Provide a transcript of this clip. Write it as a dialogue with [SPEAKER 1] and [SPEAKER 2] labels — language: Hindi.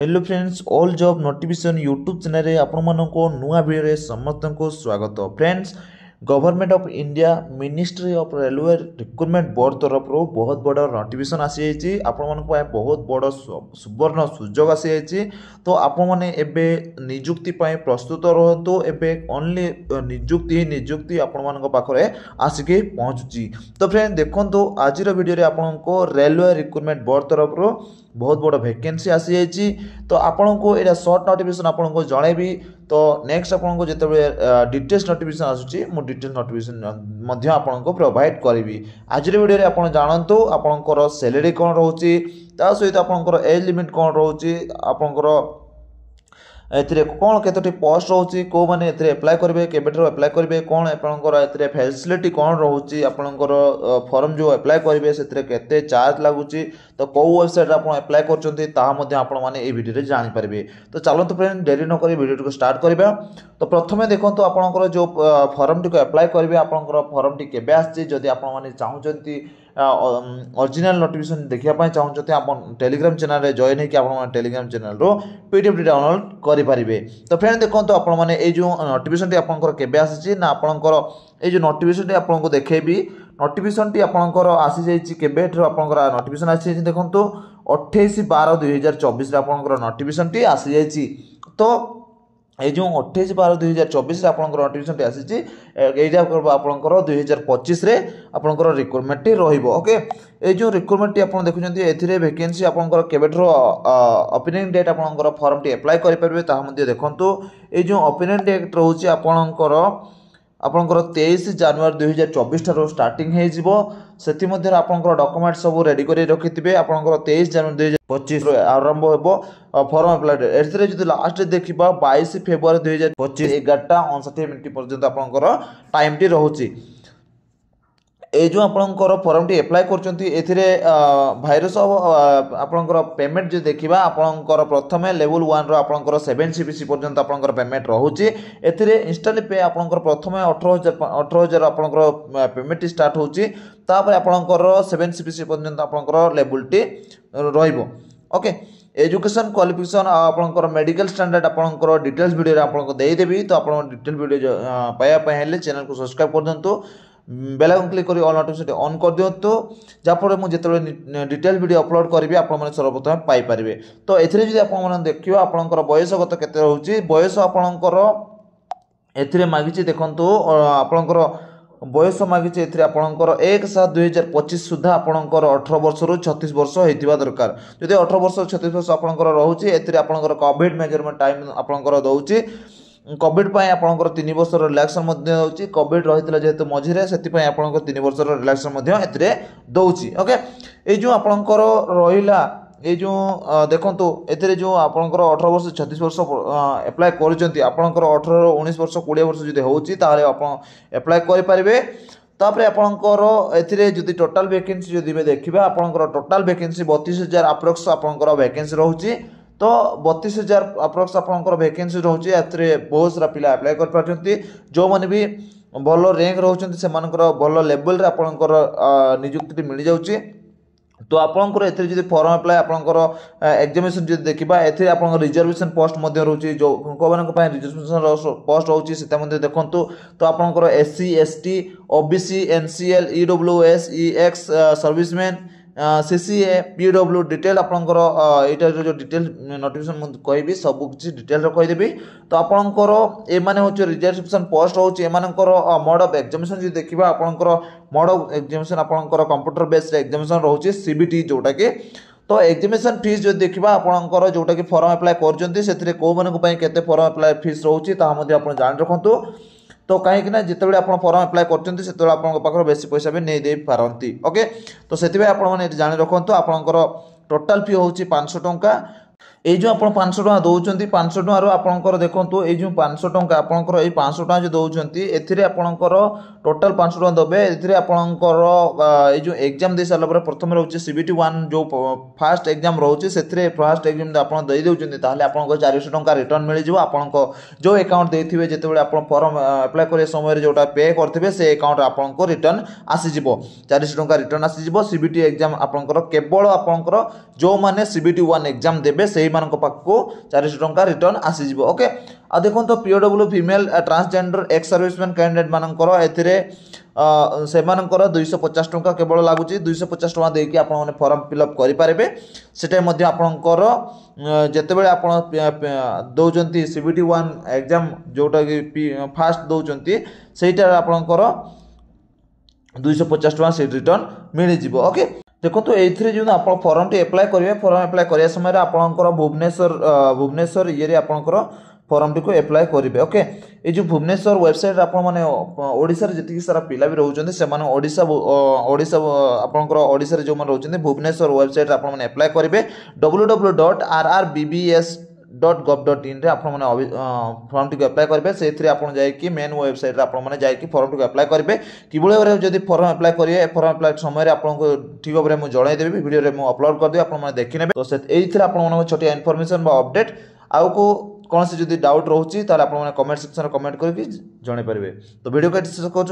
[SPEAKER 1] Hello friends all job notification YouTube channel आपण मानको नुआ वीडियो समस्त को स्वागत friends. Government of India ministry of railway recruitment board तरफ बहुत बड़ नोटिफिकेशन आसी जाइए आपण बहुत बड़ सुवर्ण सुजोग आसी जाइए। तो आपण मैंने एबे निजुक्ति प्रस्तुत रहतु एबे ओनली निजुक्ति आपण मान पाखरे आसिक पहुँचुची। तो फ्रेंड देखो आज वीडियो आपको रेलवे रिक्रुटमेंट बोर्ड तरफ बहुत बड़ वैकेंसी आसी जाइए। तो आपन को एटा शॉर्ट नोटिफिकेशन आपन को जणेबी। तो नेक्स्ट आपन को जेतबे डिटेल्स नोटिफिकेशन आसुची मु डिटेल्स नोटिफिकेशन मध्य आपन को प्रोवाइड करिवि। आज वीडियो रे आपन जानंतु आपन को सैलरी कोन रहउची, ता सहित आपन को एज लिमिट कोन रहउची, आपन को एथिरे कौन केतोटी पोस्ट रोची को माने एथिरे अप्लाई करबे केबेटर अप्लाई करबे कौन आपनकर एथिरे फैसिलिटी कौन रहउची, आपनकर फॉर्म जो अप्लाई करबे सेथिरे केते चार्ज लागुची, तो को वेबसाइट आपन अप्लाई करचंती ता मध्ये आपन माने ए वीडियो रे जानि परबे। तो चलो तो फ्रेंड देरी न करी वीडियो को स्टार्ट करबा। तो प्रथमे देखंतु आपनकर जो फॉर्म टी को अप्लाई करबे आपनकर फॉर्म टी केबे आछि, जदि आपन माने चाहुचंती ओरिजिनल नोटिफिकेशन देखिया पाए चाहुचंती आपन टेलीग्राम चैनल रे जॉइन हे कि आपन टेलीग्राम चैनल रो पीडीएफ डाउनलोड करि परिबे। तो फ्रेंड देखंतु आपन माने ए जो नोटिफिकेशन टी आपनकर केबे आछि ना आपनकर ए जो नोटिफिकेशन टी आपनको देखेबी। नोटिफिकेशन टी आपनकर आसी जाईची केबे ठो आपनकर नोटिफिकेशन आसी जाईची देखंतु 28/12/2024 रे आपनकर नोटिफिकेशन टी आसी जाईची। तो ये जो 28/12/2024 आपनकर नोटिफिकेशन आसी एटा आपनकर 2025 रे आपनकर रिक्रुटमेंट टी रहिबो। ओके ए जो रिक्रुटमेंट टी आपन देखुचंती एथिरे वैकेंसी आपनकर केबेठरो ओपनिंग डेट आपनकर फॉर्म टी अप्लाई करि परबे ता मध्ये देखंतु ए जो ओपनिंग डेट रहउची आपनकर 23 जनवरी 2024 ठारो स्टार्टिंग हे जिवो। सेति मध्ये आपनकर डॉक्यूमेंट सब रेडी करि रखिथिबे। आपनकर 23 जनवरी 2025 रो आरंभ हेबो फॉर्म अप्लाई डेट। एथिरे जदि लास्ट देखिबा 22 फेब्रुआरी 2025 11:59 पर्यंत आपनकर टाइम टी रहउची। ए जो आपनकर फॉर्म टी अप्लाई करचंती एथिरे भाइरस आपनकर पेमेंट जे देखिबा आपनकर प्रथमे लेवल 1 रो आपनकर 7 सीपीसी पर्यंत आपनकर पेमेंट रहउची। एथिरे इंस्टॉल पे आपनकर प्रथमे 18000 आपनकर पेमेंट स्टार्ट होउची, तापर आपनकर 7 सीपीसी पर्यंत आपनकर लेवल टी रहइबो। ओके एजुकेशन क्वालिफिकेशन आपनकर मेडिकल स्टैंडर्ड आपनकर डिटेल्स वीडियो रे आपनको देई देबी। तो आपन डिटेल वीडियो पाया पाए हेले चैनल को सब्सक्राइब कर दंतु, बेल आइकन क्लिक करी ऑल नोटिफिकेशन ऑन कर दियंतु, जाफरे मु जेतले डिटेल वीडियो अपलोड करबी आपण माने सर्वप्रथम पाई परिबे। तो एथिरे जदि आपण माने देखियो आपनकर बयसगत केते रहउची, बयस आपनकर एथिरे मागिची देखंतु आपनकर बयस मागिची एथिरे आपनकर 1/7/2025 सुधा आपनकर 18 वर्ष रु 36 वर्ष हेतिबा दरकार। जदि 18 वर्ष 36 वर्ष आपनकर रहउची एथिरे आपनकर कोविड मेजरमेंट टाइम आपनकर दउची। कोविड पाए आपनकर 3 वर्ष रिलैक्सन मध्ये दउची। कोविड रहितला जेहेतु मझिरे सेति पाए आपनकर 3 वर्ष रिलैक्सन मध्ये एथिरे दउची। ओके ए जो आपनकर रहिला ए जो देखंतु एथिरे जो आपनकर 18 वर्ष 36 वर्ष अप्लाई करचंती आपनकर 18 19 वर्ष 20 वर्ष जदि होउची ताले आपन अप्लाई करि परिबे। तापरे आपनकर एथिरे जदि टोटल वैकेंसी जदि देखिबा आपनकर टोटल वैकेंसी 32000 अप्रोक्स आपनकर वैकेंसी रहउची। तो 32000 अप्रोक्स आपनकर वैकेंसी रहउची। एथिरे बहुत सारा पिला अप्लाई कर पारचंती, जो माने भी भलो रैंक रहउचंती से मानकर भलो लेवल रे आपनकर नियुक्ति मिल जाउची। तो आपनकर एथिरे जदि फॉर्म अप्लाई आपनकर एग्जामिनेशन जदि देखिबा एथिरे आपनकर रिजर्वेशन पोस्ट मध्ये रहउची, जो को मानक पय रिजर्वेशन पोस्ट रहउची सेता मध्ये देखंतु। तो आपनकर SC ST OBC NCL EWS ex serviceman CCA PW detail आपनकर एटा जो डिटेल नोटिफिकेशन मु कहबी सब किछि डिटेल रो कहि देबी। तो आपनकर ए माने होचे रिजर्वेशन पोस्ट होचे ए मानकर मोड ऑफ एग्जामिनेशन जे देखिबा आपनकर मोड ऑफ एग्जामिनेशन आपनकर कंप्यूटर बेस्ड एग्जामिनेशन रहउचे सीबीटी जोटा के। तो एग्जामिनेशन फीस जो देखिबा आपनकर जोटा के फॉर्म अप्लाई करचंती सेथिरे को मानक पय केते फॉर्म अप्लाई फीस रहउची ता मध्ये आपन जान रखंतु। तो कहीं कि ना जितेबाला आप फॉर्म अप्लाई करते से आप बेसी पैसा भी नहीं दे पारती। ओके तो से जानी रखु आपंकर टोटाल फी हूँ 500 टंका। ये जो आप 500 टका दौरान 500 टकर आपंकर देखो ये जो 500 टंका आपंकर ये 500 टका जो दौरान एथिरे आपंकर टोटाल 500 टका देवे। एथिरे आपंकर ये जो एग्जाम दे सारा पर प्रथम रोचे सीबीटी 1 जो फास्ट एग्जाम रोचे से फास्ट एग्जाम आप दे दौरान ताहले आपंकर 400 टंका रिटर्न मिल जाव। आपंक जो अकाउंट देते जिते आप फॉर्म अप्लाई करे समय जोटा पे करते से अकाउंट आपंक रिटर्न आसीजिव 400 टंका रिटर्न आसीजिव। सीबीटी एग्जाम आपंकर केवल आपंकर जो माने सीबीटी 1 एग्जाम देबे सेही पाखको 400 टंका रिटर्न आसीजिवो ओके। आ देखो POW female transgender ex serviceman candidate मानकर एथिरे से 250 टंका केवल लगुच 250 टंका देकी आप फॉर्म फिलअप करेंगे से आपणकर जितेबाला आप दौरान CBT 1 एग्जाम जोटा कि फास्ट दौरान से आपणकर 250 टंका से रिटर्न मिल जाव ओके। देखो ये जो आप फॉर्म टी एप्लाय करेंगे फॉर्म एप्लाय करने समय आपणकर भुवनेश्वर ये आपणकर फॉर्म टी को एप्लाय करेंगे ओके। ये जो भुवनेश्वर वेबसाइट आप ओडिशा जी सारा पिला भी रोचे से ओडिशा आपंकर ओडिशा जो रोचे भुवनेश्वर वेबसाइट आप एप्लाय करेंगे www.rrbbs.gov.in रे आपण माने फॉर्म टी एप्लाय करेंगे से आप मेन वेबसाइट आपने जाकि फॉर्म टी एप्लाय करेंगे कि भाव जब फॉर्म एप्लाय करेंगे फॉर्म एप्लाय समय आपको ठीक भाव में मुझे जनईदेवी वीडियो में अपलोड करदेवी आप देखने तो ये आप छोटिया इनफॉरमेशन अपडेट आउ को कौन से जदि डाउट रोचे आप कमेंट सेक्शन में कमेंट करके जन पारे। तो वीडियो को